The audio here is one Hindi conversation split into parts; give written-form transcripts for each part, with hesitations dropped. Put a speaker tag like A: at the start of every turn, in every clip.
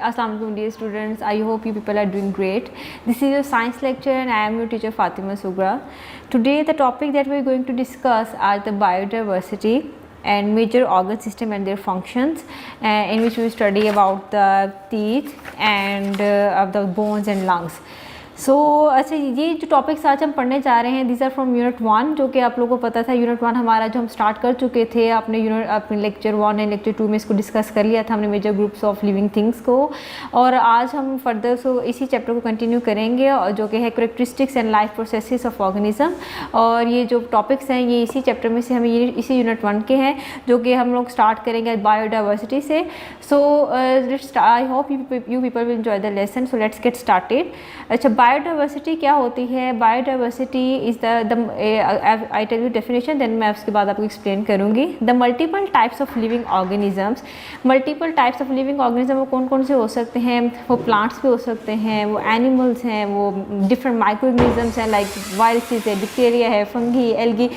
A: Assalamualaikum dear students. I hope you people are doing great. This is your science lecture and I am your teacher Fatima Sugra. Today the topic that we are going to discuss are the biodiversity and major organ system and their functions, in which we study about the teeth and of the bones and lungs. अच्छा ये जो टॉपिक्स आज हम पढ़ने जा रहे हैं दीज आर फ्रॉम यूनिट 1, जो कि आप लोगों को पता था यूनिट 1 हमारा जो हम स्टार्ट कर चुके थे अपने लेक्चर 1 एंड लेक्चर 2 में इसको डिस्कस कर लिया था हमने major groups of living things को, और आज हम फर्दर इसी चैप्टर को कंटिन्यू करेंगे और जो कि है characteristics and life processes of organism. और ये जो टॉपिक्स हैं ये इसी चैप्टर में से हमें ये इसी यूनिट 1 के हैं जो कि हम लोग स्टार्ट करेंगे बायोडाइवर्सिटी से। I hope you people will enjoy the lesson. So let's get started. अच्छा, बायोडाइवर्सिटी क्या होती है? Biodiversity is I tell you definition, then मैं उसके बाद आपको एक्सप्लेन करूँगी। The multiple types of living organisms. Multiple types of living organism वो कौन कौन से हो सकते हैं? वो प्लांट्स भी हो सकते हैं, वो एनिमल्स हैं, वो डिफरेंट माइक्रो ऑर्गेनिजम्स हैं लाइक वायरसेस है, बैक्टीरिया है, फंगी, एल्गी।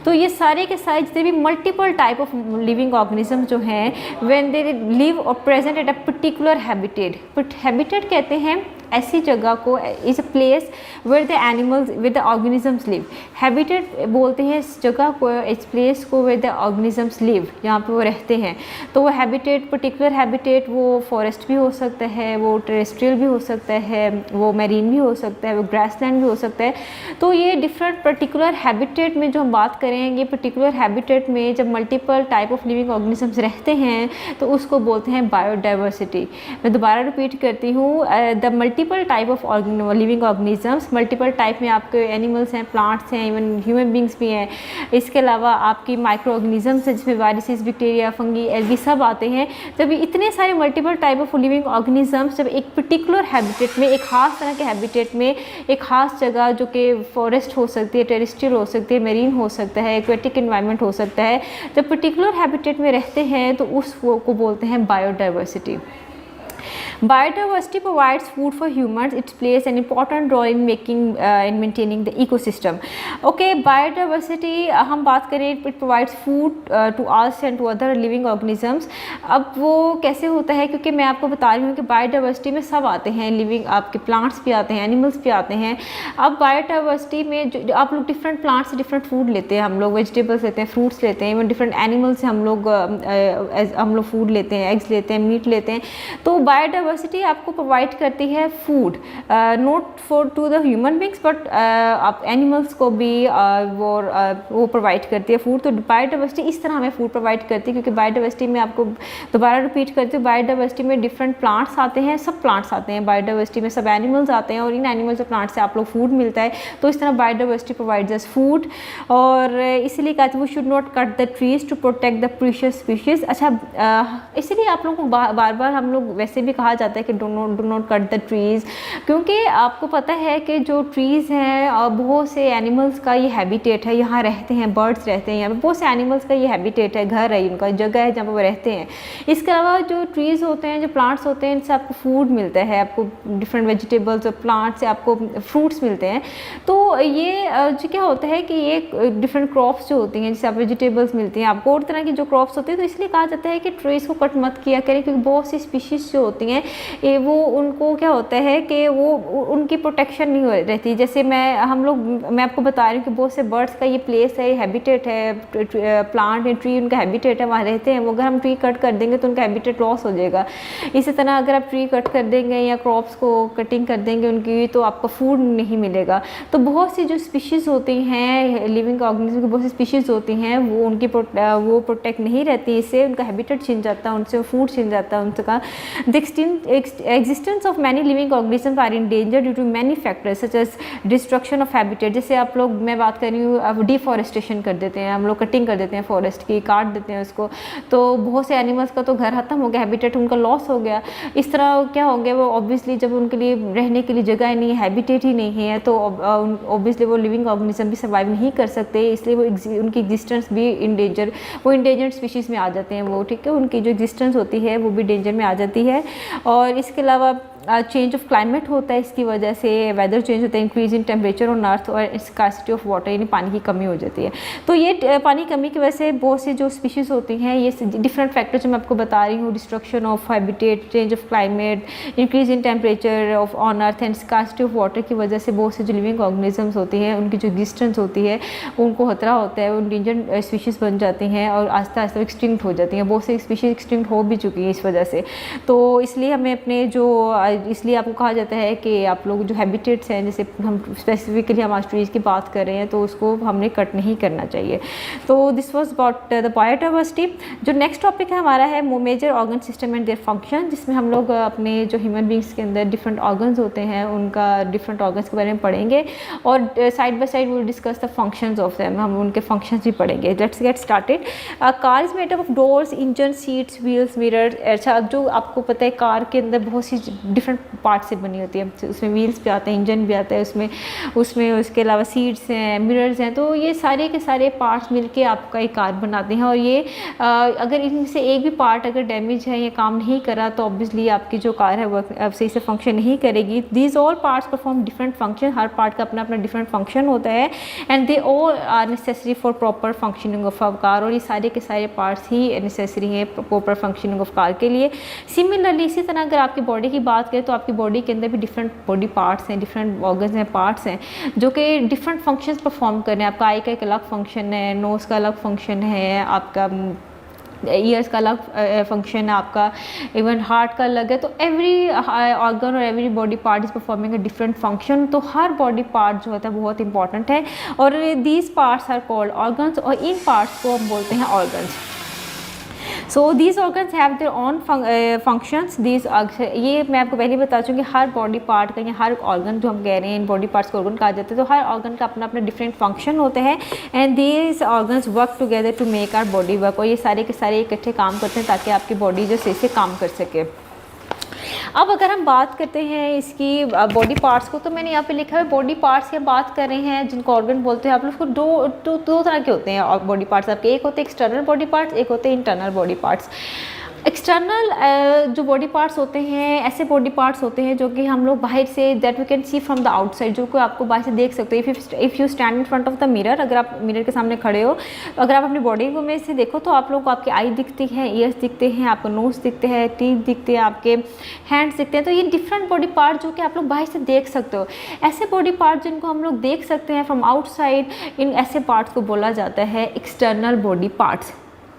A: तो ये सारे के सारे जितने भी multiple type of living organism जो हैं व्हेन दे लिव और present at a particular habitat. Habitat कहते हैं ऐसी जगह को, is a place where the animals with the organisms live. Habitat बोलते हैं इस जगह को, इस प्लेस को वेयर द ऑर्गेनिजम्स लिव, जहाँ पे वो रहते हैं। तो वो हैबिटेट, पर्टिकुलर हैबिटेट, वो फॉरेस्ट भी हो सकता है, वो टेरेस्ट्रियल भी हो सकता है, वो मैरीन भी हो सकता है, वो ग्रासलैंड भी हो सकता है। तो ये डिफरेंट पर्टिकुलर हैबिटेट में जो हम बात करें, ये पर्टिकुलर हैबिटेट में जब multiple type of living organisms रहते हैं तो उसको बोलते हैं बायोडाइवर्सिटी। मैं दोबारा रिपीट करती हूँ, the multiple type of living organisms, multiple type में आपके एनिमल्स हैं, प्लांट्स हैं, इवन ह्यूमन बींग्स भी हैं। इसके अलावा आपकी माइक्रो ऑर्गेनिजम्स हैं जिसमें वायरसेस, बैक्टीरिया, फंगी, एल्गी सब आते हैं। जब इतने सारे multiple type of living organisms जब एक पर्टिकुलर हैबिटेट में, एक खास तरह के हैबिटेट में, एक खास जगह जो कि फॉरेस्ट हो सकती है, टेरेस्ट्रियल हो सकती है, मेरीन हो सकता है, एक्वेटिक एनवायरनमेंट हो सकता है, जब पर्टिकुलर हैबिटेट में रहते हैं तो उसको बोलते हैं biodiversity. Biodiversity provides food for humans. It plays an important role in maintaining the ecosystem. Okay, biodiversity हम बात करें, it provides food to us and to other living organisms. अब वो कैसे होता है, क्योंकि मैं आपको बता रही हूँ कि बायोडाइवर्सिटी में सब आते हैं, लिविंग आपके प्लांट्स भी आते हैं, एनिमल्स भी आते हैं। अब बायोडाइवर्सिटी में जो आप लोग डिफरेंट प्लांट्स से डिफरेंट फूड लेते हैं, हम लोग वेजिटेबल्स लेते हैं, फ्रूट्स लेते हैं, इवन डिफरेंट एनिमल्स से हम लोग फूड लेते हैं, एग्स लेते हैं, मीट लेते हैं। तो बायोडाइवर्सिटी आपको प्रोवाइड करती है food, not for to the human beings but आप एनिमल्स को भी वो प्रोवाइड करती है फूड। तो बायोडाइवर्सिटी इस तरह हमें फूड प्रोवाइड करती है, क्योंकि बायोडाइवर्सिटी में आपको दोबारा रिपीट करती हूँ, बायोडाइवर्सिटी में डिफरेंट प्लांट्स आते हैं, सब प्लांट्स आते हैं बायोडाइवर्सिटी में, सब एनिमल्स आते हैं, और इन एनिमल्स और प्लांट्स से आप लोग फूड मिलता है। तो इस तरह बायोडाइवर्सिटी प्रोवाइड्स अस फूड। और इसलिए कहते हैं we should not cut the trees to protect the precious species. अच्छा, इसलिए आप लोगों को बार बार हम लोग वैसे भी कहा जाता है कि do not cut the trees, क्योंकि आपको पता है कि जो ट्रीज़ हैं और बहुत से एनिमल्स का ये हैबिटेट है, यहाँ रहते हैं, बर्ड्स रहते हैं यहाँ पे, बहुत से एनिमल्स का ये हैबिटेट है, घर है, इनका जगह है जहाँ पर वो रहते हैं। इसके अलावा जो ट्रीज़ होते हैं, जो प्लांट्स होते हैं, इनसे आपको फूड मिलता है, आपको डिफरेंट वेजिटेबल्स और प्लांट्स से आपको फ्रूट्स मिलते हैं। तो ये जो क्या होता है कि ये डिफरेंट क्रॉप्स जो होती हैं, जैसे आप वेजिटेबल्स मिलती हैं आपको, और तरह की जो क्रॉप्स होती है, तो इसलिए कहा जाता है कि ट्रीज़ को कट मत किया करें, क्योंकि बहुत सी स्पीशीज़ जो होती हैं वो उनको क्या होता है कि वो उनकी प्रोटेक्शन नहीं रहती। जैसे मैं आपको बता रही हूँ कि बहुत से बर्ड्स का ये प्लेस है, हैबिटेट है, प्लांट है, ट्री उनका हैबिटेट है, वहाँ रहते हैं। वो अगर हम ट्री कट कर देंगे तो उनका हैबिटेट लॉस हो जाएगा। इसी तरह अगर आप ट्री कट कर देंगे या क्रॉप्स को कटिंग कर देंगे उनकी, तो आपको फूड नहीं मिलेगा। तो बहुत सी जो स्पीशीज़ होती हैं लिविंग ऑर्गेनिज्म की, बहुत सी स्पीशीज़ होती हैं, वो प्रोटेक्ट नहीं रहती, इससे उनका हैबिटेट छिन जाता है, उनसे फूड छिन जाता है उनका। Existence of many living organisms are in danger due to many factors such as destruction of habitat। जैसे आप लोग, मैं बात कर रही हूँ, अब डिफॉरेस्टेशन कर देते हैं, हम लोग कटिंग कर देते हैं फॉरेस्ट की, काट देते हैं उसको, तो बहुत से एनिमल्स का तो घर खत्म हो गया, हैबिटेट उनका लॉस हो गया। इस तरह क्या हो गया, वो ऑब्वियसली जब उनके लिए रहने के लिए जगह नहीं है, हैबिटेट ही नहीं है, तो ऑब्वियसली वो लिविंग ऑर्गेनिज्म भी सर्वाइव नहीं कर सकते, इसलिए वो उनकी एग्जिस्टेंस भी वो इंडेंजर्ड स्पीशीज़ में आ जाते हैं वो, ठीक है, उनकी जो एग्जिस्टेंस होती है वो भी डेंजर में आ जाती है। और इसके अलावा चेंज ऑफ क्लाइमेट होता है, इसकी वजह से वेदर चेंज होता है, increase in temperature on earth और स्कार्सिटी ऑफ वाटर, यानी पानी की कमी हो जाती है। तो ये पानी कमी की वजह से बहुत सी जो स्पीशीज़ होती हैं, ये डिफरेंट फैक्टर जो मैं आपको बता रही हूँ, destruction of habitat, change of climate, increase in temperature of on earth and scarcity of water की वजह से बहुत से जो लिविंग ऑर्गेनिजम्स होती हैं उनकी जो एग्जिस्टेंस होती है उनको खतरा होता है, वो इंडेंजर्ड स्पीशीज़ बन जाती हैं और आस्ता आस्ता एक्सटिंक्ट हो जाती हैं। बहुत सी स्पीशीज़ एक्सटिंक्ट हो भी चुकी हैं इस वजह से। तो इसलिए हमें अपने जो इसलिए आपको कहा जाता है कि आप लोग जो हैबिटेट्स हैं, जैसे हम स्पेसिफिकली हम आज ट्रीज़ की बात कर रहे हैं, तो उसको हमने कट नहीं करना चाहिए। तो this was about the biodiversity. जो नेक्स्ट टॉपिक है हमारा है major organ system and their function, जिसमें हम लोग अपने जो ह्यूमन बींग्स के अंदर डिफरेंट ऑर्गन्स होते हैं उनका डिफरेंट ऑर्गन्स के बारे में पढ़ेंगे और side by side will discuss the functions of them, हम उनके फंक्शंस भी पढ़ेंगे। Let's get started. Car is made up of doors, engine, seats, wheels, mirror. अच्छा, जो आपको पता है कार के अंदर बहुत सी डिफरेंट पार्ट से बनी होती है, उसमें व्हील्स भी आते हैं, इंजन भी आता है उसमें उसके अलावा सीट्स हैं, मिरर्स हैं। तो ये सारे के सारे पार्ट्स मिलके आपका एक कार बनाते हैं और ये अगर इनमें से एक भी पार्ट अगर डैमेज है या काम नहीं करा तो ऑब्वियसली आपकी जो कार है वो सही से फंक्शन नहीं करेगी। These all parts perform different function, हर पार्ट का अपना अपना डिफरेंट फंक्शन होता है and they all are necessary for proper functioning of a car, और ये सारे के सारे पार्ट्स ही नेसेसरी हैं प्रॉपर फंक्शनिंग ऑफ कार के लिए। सिमिलरली इसी तरह अगर आपकी बॉडी की बात करें तो आपकी बॉडी के अंदर भी डिफरेंट बॉडी पार्ट्स हैं, डिफरेंट ऑर्गन्स हैं, पार्ट्स हैं जो कि डिफरेंट फंक्शंस परफॉर्म कर रहे हैं। आपका आई का एक अलग फंक्शन है, नोज़ का अलग फंक्शन है, आपका ईयर्स का अलग फंक्शन है, आपका इवन हार्ट का अलग है। तो एवरी ऑर्गन और every body part is performing a different function. तो हर बॉडी पार्ट जो होता है बहुत इंपॉर्टेंट है और these parts are called organs, और इन पार्ट्स को हम बोलते हैं organs. So these organs have their own functions. These ये मैं आपको पहले बता चुकी हूँ, हर बॉडी पार्ट का या हर ऑर्गन जो हम कह रहे हैं इन बॉडी पार्ट्स को ऑर्गन कहा जाता है, तो हर ऑर्गन का अपना अपना डिफरेंट फंक्शन होते हैं and these organs work together to make our body work. और ये सारे के सारे इकट्ठे काम करते हैं ताकि आपकी बॉडी जो सही से काम कर सके। अब अगर हम बात करते हैं इसकी बॉडी पार्ट्स को, तो मैंने यहाँ पे लिखा है बॉडी पार्ट्स की बात कर रहे हैं जिनको ऑर्गन बोलते हैं। आप लोग को दो तरह के होते हैं बॉडी पार्ट्स आपके, एक होते हैं एक्सटर्नल बॉडी पार्ट्स, एक होते हैं इंटरनल बॉडी पार्ट्स। एक्सटर्नल जो बॉडी पार्ट्स होते हैं ऐसे बॉडी पार्ट्स होते हैं जो कि हम लोग बाहर से that we can see from the outside, जो कि आपको बाहर से देख सकते हो। If you stand in front of the mirror, अगर आप मिरर के सामने खड़े हो, अगर आप अपनी बॉडी को में से देखो तो आप लोग को आपकी आई दिखती है, ईयर्स दिखते हैं, आपको नोज दिखते हैं, टीथ दिखते हैं, आपके हैंड्स दिखते हैं। तो ये डिफरेंट बॉडी पार्ट जो कि आप लोग बाहर से देख सकते हो। ऐसे बॉडी पार्ट जिनको हम लोग देख सकते हैं फ्रॉम आउटसाइड, इन ऐसे पार्ट्स को बोला जाता है एक्सटर्नल बॉडी पार्ट्स।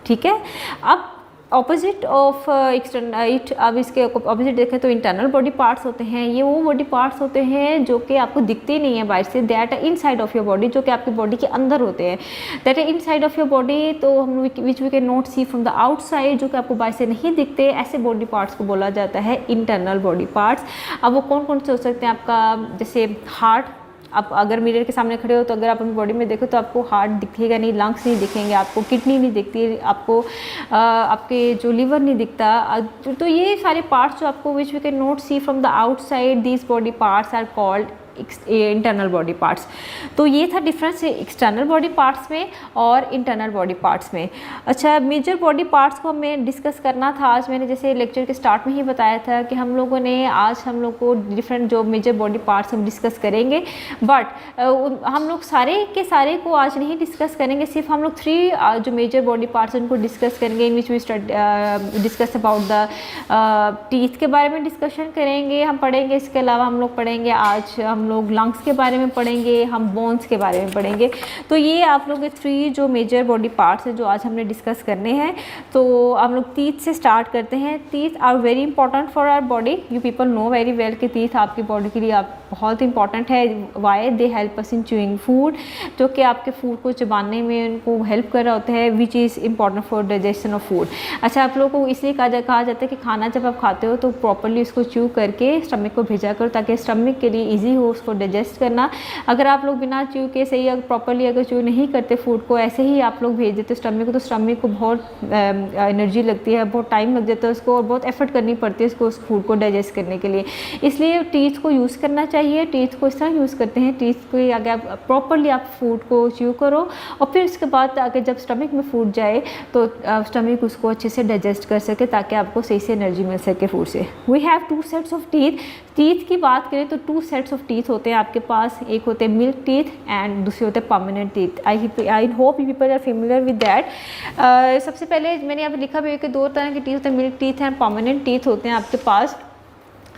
A: ठीक है, अब ऑपोजिट ऑफ एक्सटर्नल, अब इसके ऑपोजिट देखें तो इंटरनल बॉडी पार्ट्स होते हैं। ये वो बॉडी पार्ट्स होते हैं जो कि आपको दिखते नहीं है बाहर से, दैट है इनसाइड ऑफ योर बॉडी, जो कि आपकी बॉडी के अंदर होते हैं, दैट है इनसाइड ऑफ योर बॉडी। तो हम which we can not see from the outside, जो कि आपको बाहर से नहीं दिखते, ऐसे बॉडी पार्ट्स को बोला जाता है इंटरनल बॉडी पार्ट्स। अब वो कौन कौन से हो सकते हैं? आपका जैसे हार्ट, आप अगर मिरर के सामने खड़े हो तो अगर आप अपनी बॉडी में देखो तो आपको हार्ट दिखेगा नहीं, लंग्स नहीं दिखेंगे, आपको किडनी नहीं दिखती, आपको आपके जो लीवर नहीं दिखता। तो ये सारे पार्ट्स जो आपको which we can not see from the outside, these body parts are called internal body parts. तो ये था डिफरेंस एक्सटर्नल बॉडी पार्ट्स में और इंटरनल बॉडी पार्ट्स में। अच्छा, मेजर बॉडी पार्ट्स को हमें डिस्कस करना था आज। मैंने जैसे लेक्चर के स्टार्ट में ही बताया था कि हम लोगों ने आज हम लोग को डिफरेंट जो मेजर बॉडी पार्ट्स हम डिस्कस करेंगे, बट हम लोग सारे के सारे को आज नहीं डिस्कस करेंगे। सिर्फ हम लोग 3 जो मेजर बॉडी पार्ट्स उनको डिस्कस करेंगे, in which we discuss about the teeth के बारे में डिस्कशन करेंगे, हम पढ़ेंगे। इसके अलावा हम लोग पढ़ेंगे आज हम लोग लंग्स के बारे में पढ़ेंगे, हम बोन्स के बारे में पढ़ेंगे। तो ये आप लोग के 3 जो मेजर बॉडी पार्ट्स हैं जो आज हमने डिस्कस करने हैं। तो हम लोग टीथ से स्टार्ट करते हैं। Teeth are very important for our body, you people know very well कि टीथ आपकी बॉडी के लिए आप बहुत इंपॉर्टेंट है। Why? They help us in chewing food, जो कि आपके फूड को चबाने में उनको हेल्प कर रहा होता है, which is important for digestion of food. अच्छा, आप लोगों को इसलिए कहा जाता है कि खाना जब आप खाते हो तो प्रॉपरली उसको च्यू करके स्टमक को भेजा करो ताकि स्टमक के लिए ईजी हो उसको डाइजेस्ट करना। अगर आप लोग बिना च्यू के सही अगर प्रॉपरली अगर च्यू नहीं करते फूड को, ऐसे ही आप लोग भेज देते स्टमक को, तो स्टमक को बहुत एनर्जी लगती है, बहुत टाइम लग जाता है उसको, और बहुत एफर्ट करनी पड़ती है उसको उस फूड को डाइजेस्ट करने के लिए। इसलिए टीथ को यूज़ करना चाहिए। टीथ को इस तरह यूज़ करते हैं, टीथ को आगे आप प्रॉपरली आप फूड को च्यू करो, और फिर उसके बाद अगर जब स्टमक में फूड जाए तो स्टमक उसको अच्छे से डाइजेस्ट कर सके, ताकि आपको सही से एनर्जी मिल सके फूड से। We have 2 sets of teeth. Teeth की बात करें तो 2 सेट्स ऑफ टीथ होते हैं आपके पास। एक होते हैं मिल्क टीथ एंड दूसरे होते हैं permanent teeth. I hope you people are familiar with that. सबसे पहले मैंने यहाँ पे लिखा भी है कि 2 तरह के टीथ होते हैं, milk teeth and permanent teeth होते हैं आपके पास।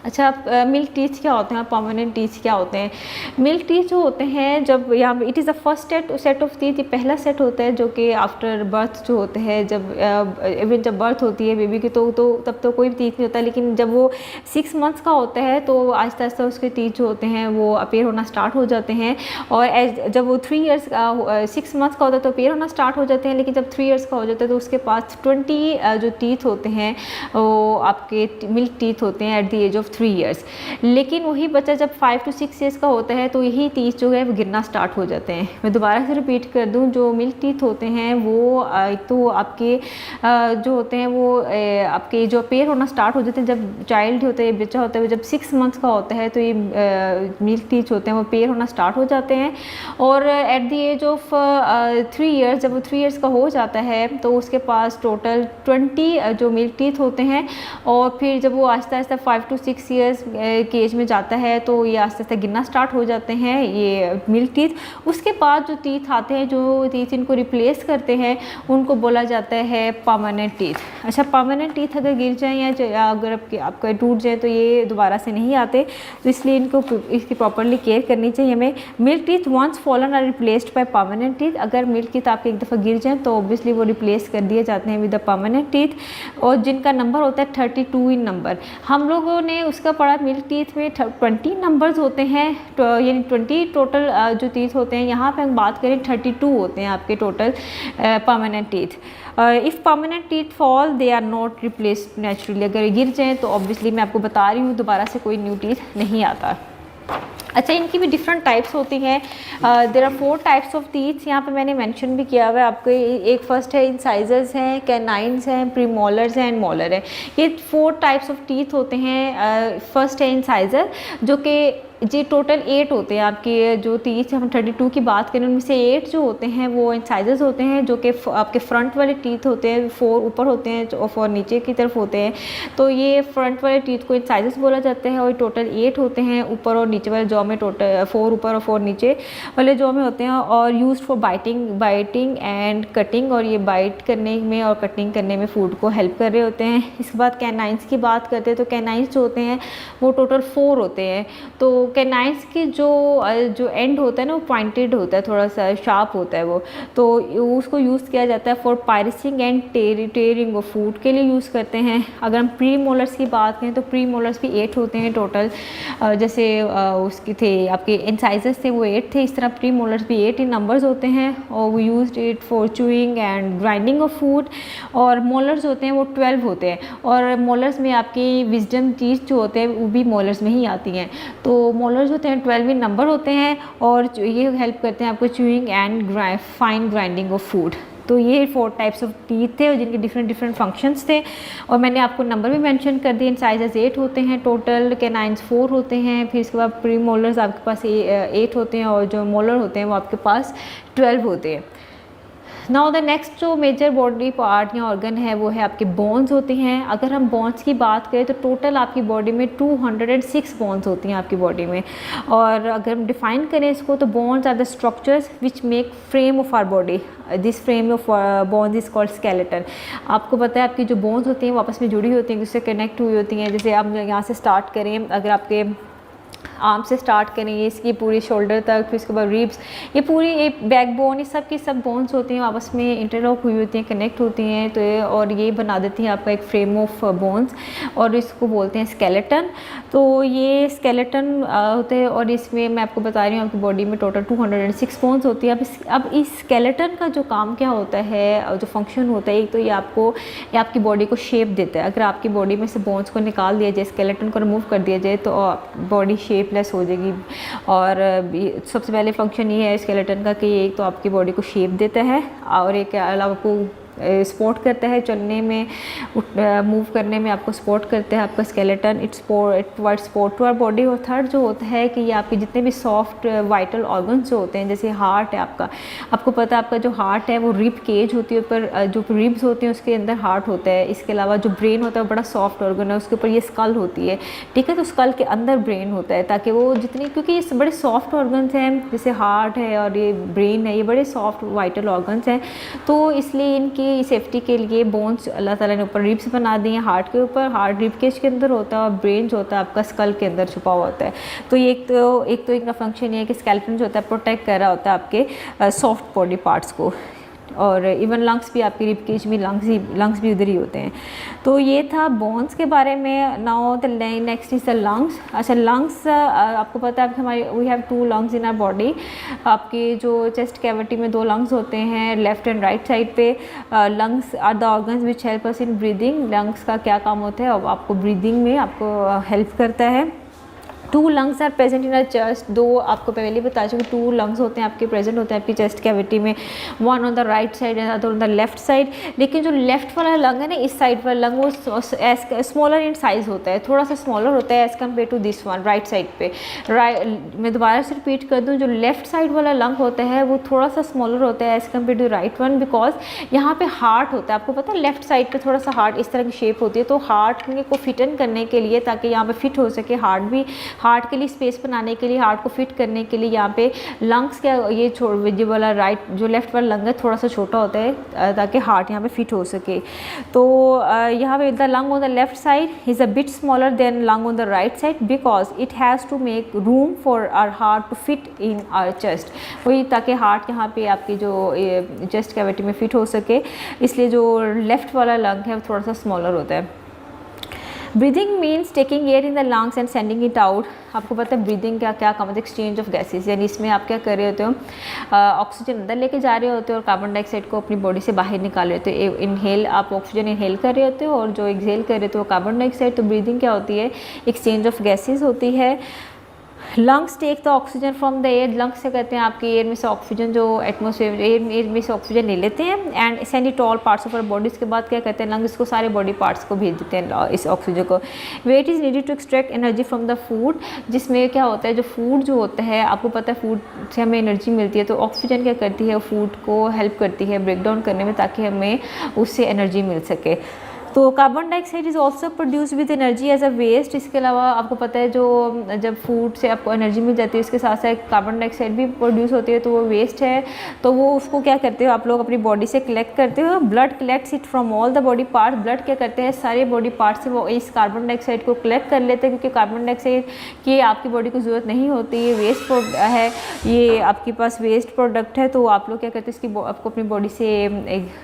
A: अच्छा, मिल्क टीथ क्या होते हैं और परमानेंट टीथ क्या होते हैं? मिल्क टीथ जो होते हैं, जब यहाँ it is the first set of teeth, ये पहला सेट होता है जो कि आफ्टर बर्थ जो होते हैं, जब बर्थ होती है बेबी की, तो तब तो कोई टीथ नहीं होता, लेकिन जब वो 6 मंथ्स का होता है तो आहिस्ता आहिस्ता उसके टीथ जो होते हैं वो अपीयर होना स्टार्ट हो जाते हैं। और जब वो 6 मंथ्स का होता है तो अपीयर होना स्टार्ट हो जाते हैं, लेकिन जब 3 इयर्स का हो जाता है तो उसके पास 20 जो टीथ होते हैं वो आपके मिल्क टीथ होते हैं at the age of 3 years. लेकिन वही बच्चा जब 5 to 6 इयर्स का होता है तो यही टीथ जो है वो गिरना स्टार्ट हो जाते हैं। मैं दोबारा से रिपीट कर दूं, जो मिल्क टीथ होते हैं वो तो आपके जो होते हैं वो आपके जो पेयर होना स्टार्ट हो जाते हैं जब चाइल्ड होता है, बच्चा होता है, जब 6 मंथ्स का होता है तो ये मिल्क टीथ होते हैं वो पेयर होना स्टार्ट हो जाते हैं। और at the age of 3 years, जब वो 3 इयर्स का हो जाता है तो उसके पास टोटल 20 जो मिल्क टीथ होते हैं। और फिर जब वो आहिस्ता आहिस्ता 5 to 6 ईयर्स के एज में जाता है तो ये आस्ते आस्ते गिरना स्टार्ट हो जाते हैं ये मिल्क टीथ। उसके बाद जो टीथ आते हैं, जो टीथ इनको रिप्लेस करते हैं, उनको बोला जाता है परमानेंट टीथ। अच्छा, परमानेंट टीथ अगर गिर जाएँ या अगर आपका टूट जाए तो ये दोबारा से नहीं आते, तो इसलिए इसकी प्रॉपरली केयर करनी चाहिए हमें। Milk teeth once fallen are replaced by permanent teeth. अगर मिल्क टीथ आपके एक दफ़ा गिर जाएँ तो ऑब्वियसली वो रिप्लेस कर दिए जाते हैं विद द परमानेंट टीथ, और जिनका नंबर होता है 32 इन नंबर। हम लोगों ने उसका पढ़ा मिल्क टीथ में 20 नंबर्स होते हैं, यानी 20 टोटल जो टीथ होते हैं। यहाँ पे हम बात करें 32 होते हैं आपके total permanent teeth. If permanent teeth fall they are not replaced naturally. अगर गिर जाएँ तो ऑब्वियसली मैं आपको बता रही हूँ दोबारा से कोई न्यू टीथ नहीं आता। अच्छा, इनकी भी डिफरेंट टाइप्स होती हैं। There are 4 types of teeth, यहाँ पे मैंने मेंशन भी किया हुआ है आपको। एक फर्स्ट है इंसाइजर्स हैं, कैनाइन्स हैं, प्रीमोलर्स हैं एंड मोलर है। ये 4 टाइप्स ऑफ टीथ होते हैं। फर्स्ट है इंसाइजर, जो कि जी टोटल 8 होते हैं आपके जो टीथ। हम 32 की बात करें उनमें से 8 जो होते हैं वो इंसाइजर्स होते हैं, जो कि आपके फ्रंट वाले टीथ होते हैं, 4 ऊपर होते हैं और 4 नीचे की तरफ होते हैं। तो ये फ्रंट वाले टीथ को इंसाइजर्स बोला जाता है, और टोटल 8 होते हैं ऊपर और नीचे वाले जॉ में। टोटल 4 ऊपर और 4 नीचे वाले जॉ में होते हैं, और used for biting and cutting. और ये बाइट करने में और कटिंग करने में फूड को हेल्प कर रहे होते हैं। इसके बाद कैनाइन्स की बात करते हैं तो कैनाइन्स जो होते हैं वो टोटल 4 होते हैं। तो कैनाइन्स की जो एंड होता है ना वो पॉइंटेड होता है, थोड़ा सा शार्प होता है वो, तो उसको यूज़ किया जाता है for piercing and tearing of food के लिए यूज़ करते हैं। अगर हम प्री मोलर्स की बात करें तो प्री मोलर्स भी 8 होते हैं टोटल। जैसे उसके थे आपके इंसाइजर्स थे वो 8 थे, इस तरह प्री मोलर्स भी 8 इन नंबर्स होते हैं, और वो used it for chewing and grinding of food. और मोलर्स होते हैं वो 12 होते हैं, और मोलर्स में आपकी विजडम टीथ जो होते हैं वो भी मोलर्स में ही आती हैं। तो मोलर्स होते हैं 12 इन नंबर होते हैं, और ये हेल्प करते हैं आपको chewing and fine grinding of food. तो ये 4 टाइप्स ऑफ टीथ थे और जिनके डिफरेंट फंक्शंस थे, और मैंने आपको नंबर भी मेंशन कर दिए। इंसाइजर्स 8 होते हैं टोटल, कैनाइन्स 4 होते हैं, फिर इसके बाद प्री मोलर्स आपके पास 8 होते हैं, और जो मोलर होते हैं वो आपके पास 12 होते हैं। नाउ द नेक्स्ट जो मेजर बॉडी पार्ट या ऑर्गन है वो है आपके बोन्स होते हैं। अगर हम बोन्स की बात करें तो टोटल आपकी बॉडी में 206 बोन्स होती हैं आपकी बॉडी में। और अगर हम डिफाइन करें इसको तो bones are the structures which make frame of our body. This frame of bones is called skeleton. आपको पता है आपकी जो बोन्स होती हैं वो आपस में जुड़ी होती हैं, जिससे कनेक्ट हुई होती हैं। जैसे आप यहाँ से स्टार्ट करें, अगर आपके आर्म से स्टार्ट करेंगे इसकी पूरी शोल्डर तक, फिर उसके बाद रिब्स, ये पूरी एक बैकबोन, ये सब की सब बोन्स होती हैं, आपस में इंटरलॉक हुई होती हैं, कनेक्ट होती हैं। तो और ये बना देती हैं आपका एक फ्रेम ऑफ बोन्स, और इसको बोलते हैं स्केलेटन। तो ये स्केलेटन होते हैं, और इसमें मैं आपको बता रही हूँ आपकी बॉडी में टोटल 206 बोन्स होती है। अब इस स्केलेटन का जो काम क्या होता है, जो फंक्शन होता है, एक तो ये आपकी बॉडी को शेप देता है। अगर आपकी बॉडी में से बोन्स को निकाल दिया जाए, स्केलेटन को रिमूव कर दिया जाए, तो बॉडी शेप शेपलेस हो जाएगी। और सबसे पहले फंक्शन ये है स्केलेटन का कि एक तो आपकी बॉडी को शेप देता है और एक के अलावा आपको सपोर्ट करता है, चलने में मूव करने में आपको सपोर्ट करता है आपका skeleton. It provide support to our body. और थर्ड जो होता है कि ये आपके जितने भी सॉफ्ट वाइटल ऑर्गन्स जो होते हैं, जैसे हार्ट है आपका, आपको पता है आपका जो हार्ट है वो रिब केज होती है, ऊपर जो रिब्स होती हैं उसके अंदर हार्ट होता है। इसके अलावा जो ब्रेन होता है वो बड़ा सॉफ्ट ऑर्गन है, उसके ऊपर ये स्कल होती है, ठीक है। तो स्कल के अंदर ब्रेन होता है ताकि वो जितनी, क्योंकि ये बड़े सॉफ्ट ऑर्गन्स हैं, जैसे हार्ट है और ये ब्रेन है, ये बड़े सॉफ्ट वाइटल ऑर्गन्स हैं, तो इसलिए इनकी सेफ्टी के लिए बोन्स अल्लाह ताला ने ऊपर रिब्स बना दी हैं हार्ट के ऊपर। हार्ट रिब केज के अंदर होता है और ब्रेन जो होता है आपका स्कल के अंदर छुपा हुआ होता है। तो ये एक तो इनका फंक्शन ये है कि स्केलेटन जो होता है प्रोटेक्ट कर रहा होता है आपके सॉफ्ट बॉडी पार्ट्स को। और इवन लंग्स भी आपकी रिब केज में लंग्स भी उधर ही होते हैं। तो ये था बोन्स के बारे में। Now the next is the lungs. अच्छा, लंग्स आपको पता है हमारे we have 2 lungs in our body. आपके जो चेस्ट कैविटी में 2 लंग्स होते हैं लेफ्ट एंड राइट साइड पे। Lungs are the organs which help us in breathing. Lungs का क्या काम होता है, अब आपको ब्रीदिंग में आपको हेल्प करता है। 2 lungs are present in our chest. 2 आपको पहले बता चुकी 2 लंग्स होते हैं आपके प्रेजेंट होते हैं आपकी चेस्ट कैविटी में, one on the right side and other on the left side. लेकिन जो लेफ्ट वाला लंग है ना, इस साइड वाला लंग वो स्मॉलर इन साइज़ होता है, थोड़ा सा स्मॉलर होता है as compare to this one right side पे। मैं दोबारा से रिपीट कर दूँ, जो लेफ्ट साइड वाला लंग होता है वो थोड़ा सा स्मॉलर होता है as compare to right one, because यहाँ पे हार्ट होता है। आपको पता है लेफ्ट साइड पे थोड़ा सा हार्ट इस तरह की शेप होती है, तो हार्ट को फिटन करने के लिए, ताकि यहाँ पे फिट हो सके हार्ट के लिए स्पेस बनाने के लिए, हार्ट को फिट करने के लिए यहाँ पे लंग्स क्या ये वाला राइट जो लेफ्ट वाला लंग है थोड़ा सा छोटा होता है ताकि हार्ट यहाँ पे फिट हो सके। तो यहाँ पे the lung on the left side is a bit smaller than lung on the right side because it has to make room for our heart to fit in our chest. वही ताकि हार्ट यहाँ पे आपकी जो चेस्ट कैविटी में फिट हो सके, इसलिए जो लेफ्ट वाला लंग है वो थोड़ा सा स्मॉलर होता है। Breathing means taking air in the lungs and sending it out. आपको पता है ब्रीदिंग का क्या काम है, एक्सचेंज ऑफ गैसेस, यानी इसमें आप क्या कर रहे होते हो, ऑक्सीजन अंदर लेके जा रहे होते हो और कार्बन डाइऑक्साइड को अपनी बॉडी से बाहर निकाल रहे होते हो। इनहेल आप ऑक्सीजन इनहेल कर रहे होते हो और जो एक्सहेल कर रहे होते हो कार्बन डाइऑक्साइड। तो ब्रीदिंग क्या होती है, एक्सचेंज ऑफ गैसेज होती है। Lungs take the oxygen from the air. Lungs से कहते हैं आपके एयर में से ऑक्सीजन, जो एटमोसफेयर एयर में से ऑक्सीजन ले लेते हैं and send it all parts of our body. इसके बाद क्या कहते हैं, लंग्स को सारे बॉडी पार्ट्स को भेज देते हैं इस ऑक्सीजन को। What is needed to extract energy from the food, जिसमें क्या होता है, जो फूड जो होता है आपको पता है फूड से हमें एनर्जी मिलती है, तो ऑक्सीजन क्या करती है, फूड को हेल्प करती है ब्रेक डाउन करने में ताकि हमें उससे एनर्जी मिल सके। तो carbon dioxide is also produce with energy as a waste. इसके अलावा आपको पता है जो जब फूड से आपको एनर्जी मिल जाती है इसके साथ साथ कार्बन डाइऑक्साइड भी प्रोड्यूस होती है, तो वो वेस्ट है। तो वो उसको क्या करते हो आप लोग अपनी बॉडी से कलेक्ट करते हो। Blood collects it from all the body part. Blood क्या करते हैं, सारे बॉडी पार्ट से वो इस कार्बन डाइऑक्साइड को कलेक्ट कर लेते हैं, क्योंकि कार्बन डाइऑक्साइड की आपकी बॉडी को ज़रूरत नहीं होती, ये वेस्ट है, ये आपके पास वेस्ट प्रोडक्ट है। तो आप लोग क्या करते हैं, इसकी आपको अपनी बॉडी से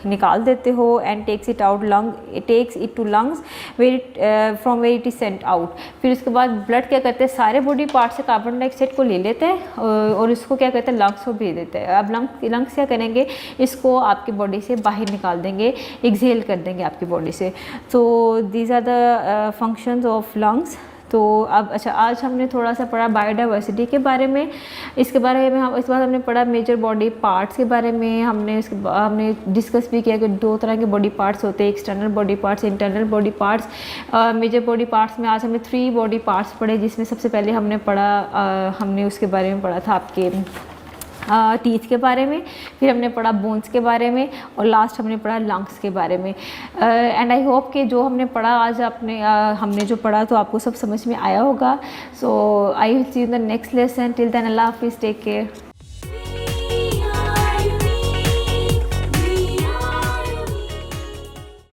A: निकाल देते हो and takes it out takes it to lungs from where it is sent out. फिर उसके बाद ब्लड क्या करते हैं, सारे बॉडी पार्ट से कार्बन डाइऑक्साइड को ले लेते हैं और इसको क्या कहते हैं, लंग्स को भेज देते हैं। अब लंग्स क्या करेंगे, इसको आपकी बॉडी से बाहर निकाल देंगे, एक्सहेल कर देंगे आपकी बॉडी से। तो these are the functions of lungs. तो अब अच्छा, आज हमने थोड़ा सा पढ़ा बायोडाइवर्सिटी के बारे में। इसके बारे में इसके बाद हमने पढ़ा मेजर बॉडी पार्ट्स के बारे में। हमने डिस्कस भी किया कि 2 तरह के बॉडी पार्ट्स होते हैं, external body parts, internal body parts. Major body parts में आज हमने 3 बॉडी पार्ट्स पढ़े, जिसमें सबसे पहले हमने उसके बारे में पढ़ा था आपके टीथ के बारे में, फिर हमने पढ़ा बोन्स के बारे में और लास्ट हमने पढ़ा लंग्स के बारे में। एंड आई होप कि जो हमने पढ़ा आज हमने जो पढ़ा तो आपको सब समझ में आया होगा। So I will see you in the next lesson. Till then अल्लाह हाफिज़, टेक केयर।